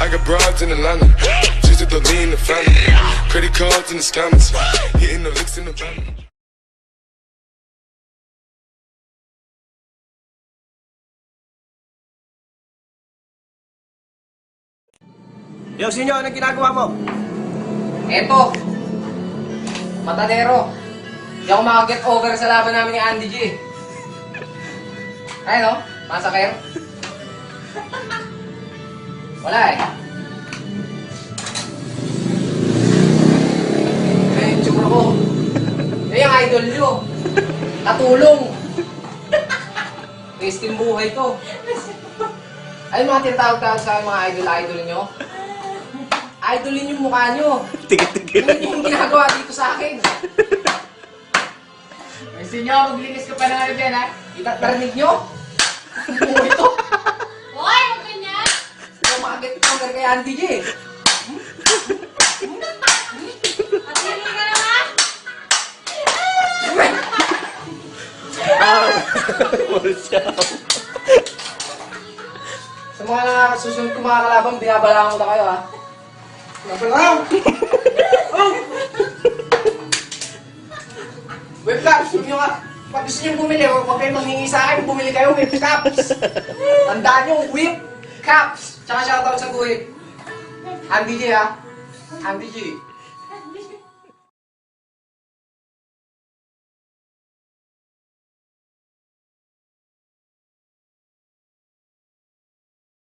I got broads in Atlanta, just at the lean, the family. Credit cards and the scammers, hitting the licks in the van. Yo, sinyo, anong ginagawa mo? Eto, matadero. Hindi ako makaget over sa laban namin ni Andy G. Ay no, masaker. Wala eh. Ay, yung tsura ko. Ay, yung idol nyo. Katulong. Tasting buhay to. Ay, mga tinatawag-tawag sa mga idol-idol nyo. Idolin yung mukha nyo. Tigil-tigil. Ano yung ginagawa dito sa akin? Gusto nyo, maglinis ka pa ng ano dyan, ha? Narinig nyo? Ano ito? Hoy, huwag ganyan! Umakit ito kay Andy G. Matili ka naman! Sa mga susunod ko mga kalaban, binabalaan ko na kayo ha. Binabalaan! Oh! Web caps, huwag nyo nga. Pag gusto nyo bumili, huwag kayong manghingi sa akin, bumili kayo whip caps. Tandaan nyo, whip caps. Tsaka shoutout sa guhit. Andy G ha. Andy G.